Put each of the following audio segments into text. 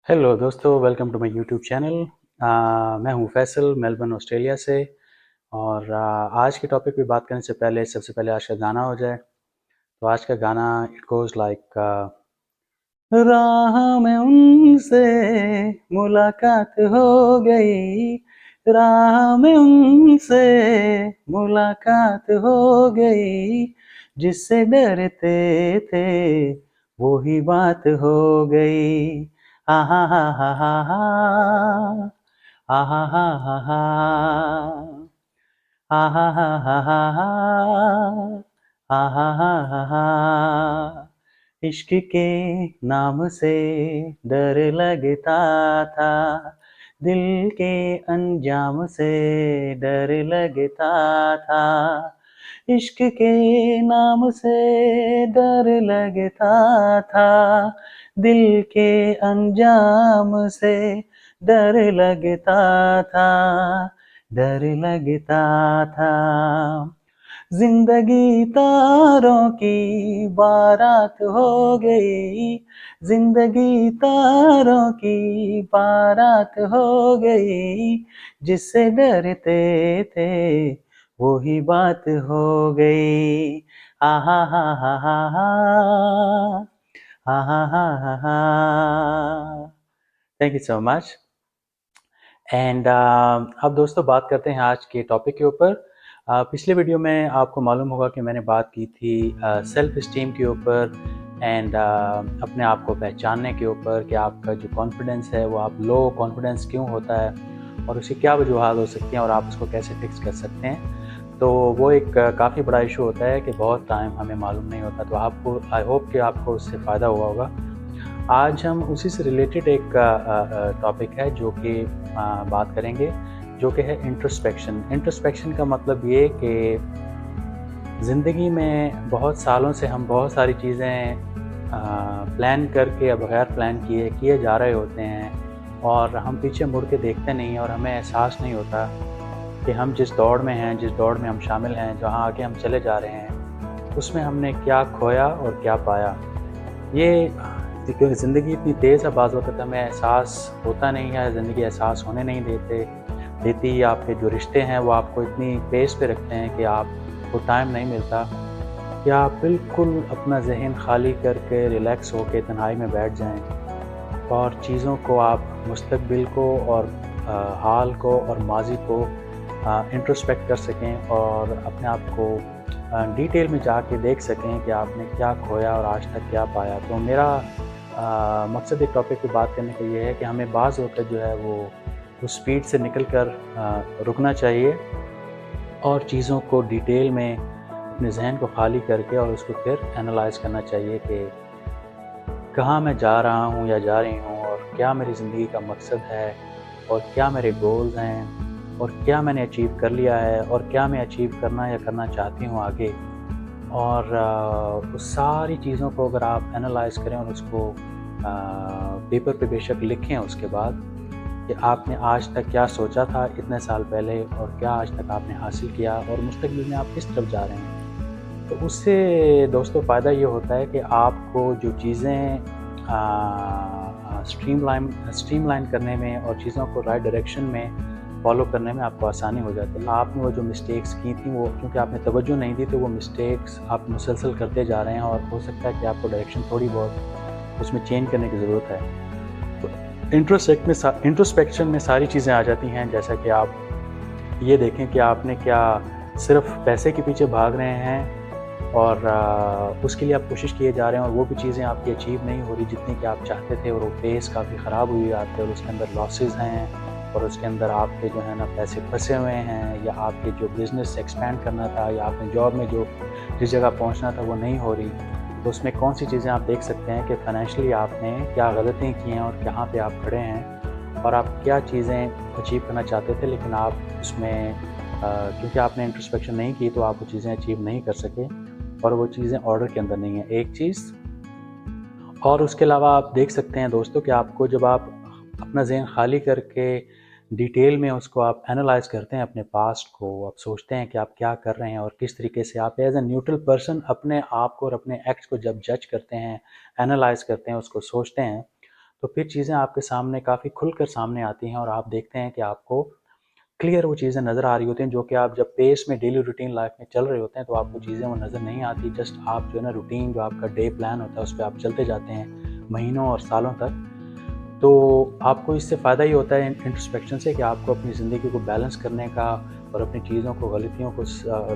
Hello दोस्तों, welcome to my YouTube channel. मैं हूं फैसल, मेलबर्न ऑस्ट्रेलिया से। और आज के टॉपिक पे बात करने से पहले सबसे पहले आज का गाना हो जाए। तो आज का गाना इट गोज़ लाइक, राह में उनसे मुलाकात हो गई, राह में उनसे मुलाकात हो गई, जिससे डरते थे वो ही बात हो गई। आहा हा हा हा हा, आहा हा हा हा, आहा हा हा हा हा, आहा हा हा हा। इश्क के नाम से डर लगता था, दिल के अंजाम से डर लगता था। इश्क के नाम से डर लगता था, दिल के अंजाम से डर लगता था, डर लगता था। जिंदगी तारों की बारात हो गई, जिंदगी तारों की बारात हो गई, जिससे डरते थे वो ही बात हो गई। आहा हा हा हा हा, आहा हा हा हा। Thank you so much. And अब दोस्तों बात करते हैं आज के टॉपिक के ऊपर। पिछले वीडियो में आपको मालूम होगा कि मैंने बात की थी सेल्फ इस्टीम के ऊपर एंड अपने आप को पहचानने के ऊपर कि आपका जो कॉन्फिडेंस है वो आप लो कॉन्फिडेंस क्यों होता है और उसकी क्या वजूहत हो सकती हैं और आप उसको कैसे फिक्स कर सकते हैं। तो वो एक काफ़ी बड़ा इशू होता है कि बहुत टाइम हमें मालूम नहीं होता। तो आपको, आई होप कि आपको उससे फ़ायदा हुआ होगा। आज हम उसी से रिलेटेड एक टॉपिक है जो कि बात करेंगे, जो कि है इंट्रोस्पेक्शन। इंट्रोस्पेक्शन का मतलब ये कि ज़िंदगी में बहुत सालों से हम बहुत सारी चीज़ें प्लान करके या बगैर प्लान किए जा रहे होते हैं और हम पीछे मुड़ के देखते नहीं हैं और हमें एहसास नहीं होता कि हम जिस दौड़ में हैं, जिस दौड़ में हम शामिल हैं, जहाँ आगे हम चले जा रहे हैं, उसमें हमने क्या खोया और क्या पाया। ये क्योंकि ज़िंदगी इतनी तेज़ है, बाज़ वक़्त हमें एहसास होता नहीं है, ज़िंदगी एहसास होने नहीं देती। आपके जो रिश्ते हैं वो आपको इतनी पेस पे रखते हैं कि आपको टाइम नहीं मिलता कि आप बिल्कुल अपना ज़हन खाली करके रिलैक्स होके तन्हाई में बैठ जाएँ और चीज़ों को आप मुस्तक़बिल को और हाल को और माज़ी को इंट्रोस्पेक्ट कर सकें और अपने आप को डिटेल में जाके देख सकें कि आपने क्या खोया और आज तक क्या पाया। तो मेरा मकसद एक टॉपिक पे बात करने का ये है कि हमें बाज़ वक़्त जो है वो उस स्पीड से निकल कर रुकना चाहिए और चीज़ों को डिटेल में अपने ज़हन को खाली करके और उसको फिर एनालाइज़ करना चाहिए कि कहाँ मैं जा रहा हूँ या जा रही हूँ और क्या मेरी ज़िंदगी का मकसद है और क्या मेरे गोल्स हैं और क्या मैंने अचीव कर लिया है और क्या मैं अचीव करना या करना चाहती हूँ आगे। और उस सारी चीज़ों को अगर आप एनालाइज़ करें और उसको पेपर पे बेशक लिखें उसके बाद कि आपने आज तक क्या सोचा था इतने साल पहले और क्या आज तक आपने हासिल किया और मुस्तकबिल में आप किस तरफ जा रहे हैं। तो उससे दोस्तों फ़ायदा ये होता है कि आपको जो चीज़ें स्ट्रीमलाइन करने में और चीज़ों को राइट डायरेक्शन में फ़ॉलो करने में आपको आसानी हो जाती है। आपने वो जो मिस्टेक्स की थी वो क्योंकि आपने तवज्जो नहीं दी, तो वो मिस्टेक्स आप मुसलसल करते जा रहे हैं और हो सकता है कि आपको डायरेक्शन थोड़ी बहुत उसमें चेंज करने की ज़रूरत है। तो इंट्रोस्पेक्शन में सारी चीज़ें आ जाती हैं, जैसा कि आप ये देखें कि आपने क्या सिर्फ़ पैसे के पीछे भाग रहे हैं और उसके लिए आप कोशिश किए जा रहे हैं और वो भी चीज़ें आपकी अचीव नहीं हो रही जितनी कि आप चाहते थे और वो पेस काफ़ी ख़राब हुई आपके और उसके अंदर लॉसेस हैं और उसके अंदर आपके जो है ना पैसे फंसे हुए हैं या आपके जो बिज़नेस एक्सपैंड करना था या आपने जॉब में जो जिस जगह पहुंचना था वो नहीं हो रही। तो उसमें कौन सी चीज़ें आप देख सकते हैं कि फाइनेंशियली आपने क्या गलतियाँ की हैं और कहाँ पे आप खड़े हैं और आप क्या चीज़ें अचीव करना चाहते थे लेकिन आप उसमें क्योंकि आपने इंट्रोस्पेक्शन नहीं की तो आप वो चीज़ें अचीव नहीं कर सके और वो चीज़ें ऑर्डर के अंदर नहीं है, एक चीज़। और उसके अलावा आप देख सकते हैं दोस्तों कि आपको जब आप अपना ज़हन खाली करके डिटेल में उसको आप एनालाइज़ करते हैं अपने पास्ट को, आप सोचते हैं कि आप क्या कर रहे हैं और किस तरीके से आप एज़ अ न्यूट्रल पर्सन अपने आप को और अपने एक्ट्स को जब जज करते हैं, एनालाइज़ करते हैं, उसको सोचते हैं, तो फिर चीज़ें आपके सामने काफ़ी खुलकर सामने आती हैं और आप देखते हैं कि आपको क्लियर वो चीज़ें नज़र आ रही होती हैं, जो कि आप जब पेस में डेली रूटीन लाइफ में चल रहे होते हैं तो आपको चीज़ें वो नज़र नहीं आती। जस्ट आप जो है ना रूटीन जो आपका डे प्लान होता है उस पे आप चलते जाते हैं महीनों और सालों तक। तो आपको इससे फ़ायदा ये होता है इंट्रोस्पेक्शन से कि आपको अपनी ज़िंदगी को बैलेंस करने का और अपनी चीज़ों को, गलतियों को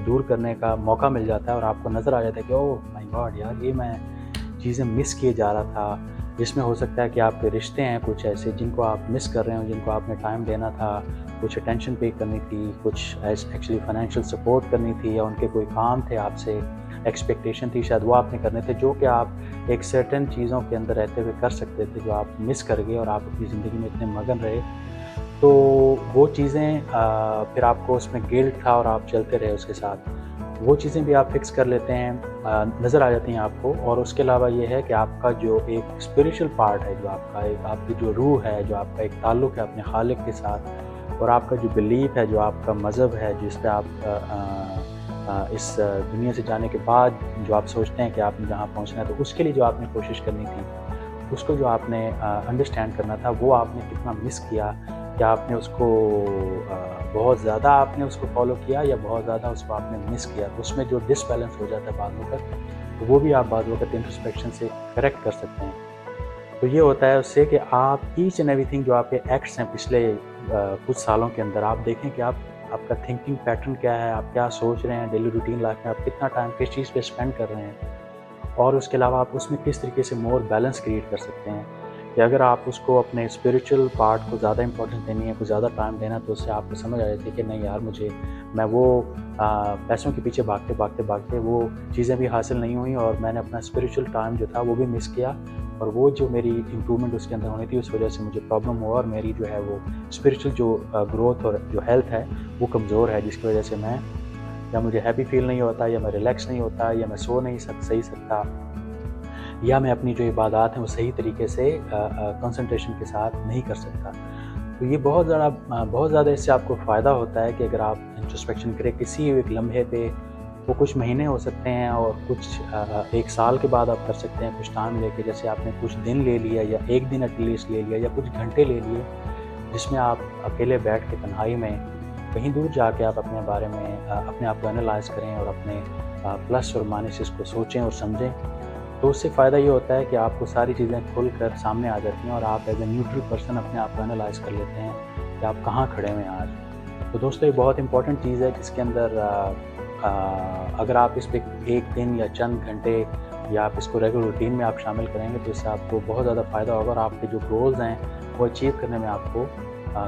दूर करने का मौका मिल जाता है और आपको नज़र आ जाता है कि ओह माय गॉड यार, ये मैं चीज़ें मिस किए जा रहा था। जिसमें हो सकता है कि आपके रिश्ते हैं कुछ ऐसे जिनको आप मिस कर रहे हो, जिनको आपने टाइम देना था, कुछ अटेंशन पे करनी थी, कुछ एक्चुअली फाइनेंशियल सपोर्ट करनी थी, या उनके कोई काम थे आपसे, एक्सपेक्टेशन थी शायद वो आपने करने थे, जो कि आप एक सर्टेन चीज़ों के अंदर रहते हुए कर सकते थे, जो आप मिस कर गए और आप अपनी ज़िंदगी में इतने मगन रहे। तो वो चीज़ें फिर आपको उसमें गिल्ट था और आप चलते रहे उसके साथ। वो चीज़ें भी आप फिक्स कर लेते हैं, नज़र आ जाती हैं आपको। और उसके अलावा ये है कि आपका जो एक स्पिरिचुअल पार्ट है, जो आपका एक आपकी जो रूह है, जो आपका एक ताल्लुक़ है अपने खालिक के साथ, और आपका जो बिलीफ है, जो आपका मज़हब है, जिस पे आप इस दुनिया से जाने के बाद जो आप सोचते हैं कि आपने जहाँ पहुँचना है, तो उसके लिए जो आपने कोशिश करनी थी, उसको जो आपने अंडरस्टैंड करना था, वो आपने कितना मिस किया। क्या आपने उसको बहुत ज़्यादा आपने उसको फ़ॉलो किया, या बहुत ज़्यादा उसको आपने मिस किया? तो उसमें जो डिसबैलेंस हो जाता है बाद वक़्त, तो वो भी आप बाद वक़्त इंट्रोस्पेक्शन से करेक्ट कर सकते हैं। तो ये होता है उससे कि आप ईच एंड एवरीथिंग जो आपके एक्ट्स हैं पिछले कुछ सालों के अंदर, आप देखें कि आप आपका थिंकिंग पैटर्न क्या है, आप क्या सोच रहे हैं डेली रूटीन लाइफ में, आप कितना टाइम किस चीज़ पे स्पेंड कर रहे हैं, और उसके अलावा आप उसमें किस तरीके से मोर बैलेंस क्रिएट कर सकते हैं। कि अगर आप उसको अपने स्पिरिचुअल पार्ट को ज़्यादा इंपॉर्टेंस देनी है, कुछ ज़्यादा टाइम देना, तो उससे आपको समझ आ जाती है कि नहीं यार, मैं वो पैसों के पीछे भागते वो चीज़ें भी हासिल नहीं हुई, और मैंने अपना स्पिरिचुअल टाइम जो था वो भी मिस किया, और वो जो मेरी इम्प्रूवमेंट उसके अंदर होनी थी, उस वजह से मुझे प्रॉब्लम हुआ, और मेरी जो है वो स्पिरिचुअल जो ग्रोथ और जो हेल्थ है वो कमज़ोर है, जिसकी वजह से मैं, या मुझे हैप्पी फील नहीं होता, या मैं रिलैक्स नहीं होता, या मैं सो नहीं सही सकता, या मैं अपनी जो इबादत हैं वो सही तरीके से कंसंट्रेशन के साथ नहीं कर सकता। तो ये बहुत ज़्यादा इससे आपको फ़ायदा होता है कि अगर आप इंट्रोस्पेक्शन करें किसी एक लम्हे पे, वो कुछ महीने हो सकते हैं और कुछ 1 साल के बाद आप कर सकते हैं, कुछ टाइम लेके, जैसे आपने कुछ दिन ले लिया, या 1 दिन एटलीस्ट ले लिया, या कुछ घंटे ले लिए, जिसमें आप अकेले बैठ के तन्हाई में कहीं दूर जाके आप अपने बारे में अपने आप को एनालाइज़ करें, और अपने प्लस और माइनसेस को सोचें और समझें। तो उससे फ़ायदा ये होता है कि आपको सारी चीज़ें खुल कर सामने आ जाती हैं, और आप एज़ ए न्यूट्रल पर्सन अपने आप को एनालाइज़ कर लेते हैं कि आप कहाँ खड़े हुए हैं आज। तो दोस्तों, ये बहुत इंपॉर्टेंट चीज़ है, जिसके अंदर अगर आप इस पे 1 दिन या चंद घंटे, या आप इसको रेगुलर रूटीन में आप शामिल करेंगे, तो इससे आपको बहुत ज़्यादा फ़ायदा होगा, और आपके जो गोल्स हैं वो अचीव करने में आपको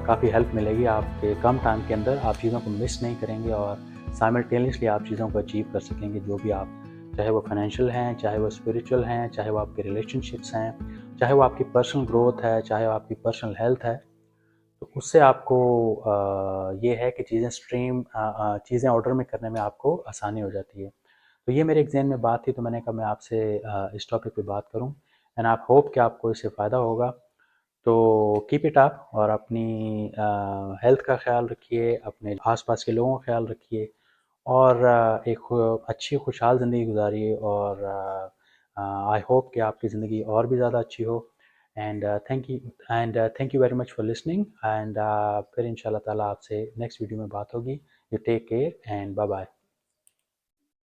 काफ़ी हेल्प मिलेगी। आपके कम टाइम के अंदर आप चीज़ों को मिस नहीं करेंगे, और साइमल्टेनियसली आप चीज़ों को अचीव कर सकेंगे, जो भी आप, चाहे वो फाइनेंशियल हैं, चाहे वो स्पिरिचुअल हैं, चाहे वो आपके रिलेशनशिप्स हैं, चाहे वो आपकी पर्सनल ग्रोथ है, चाहे वो आपकी पर्सनल हेल्थ है। तो उससे आपको ये है कि चीज़ें ऑर्डर में करने में आपको आसानी हो जाती है। तो ये मेरे एग्ज़ाम में बात थी, तो मैंने कहा मैं आपसे इस टॉपिक पे बात करूं, एंड आई होप कि आपको इससे फ़ायदा होगा। तो कीप इट अप, और अपनी हेल्थ का ख्याल रखिए, अपने आसपास के लोगों का ख्याल रखिए, और अच्छी खुशहाल ज़िंदगी गुजारिए, और आई होप कि आपकी ज़िंदगी और भी ज़्यादा अच्छी हो। And thank you very much for listening, and फिर इंशाल्लाह ताला आपसे नेक्स्ट वीडियो में बात होगी। You take care and bye bye.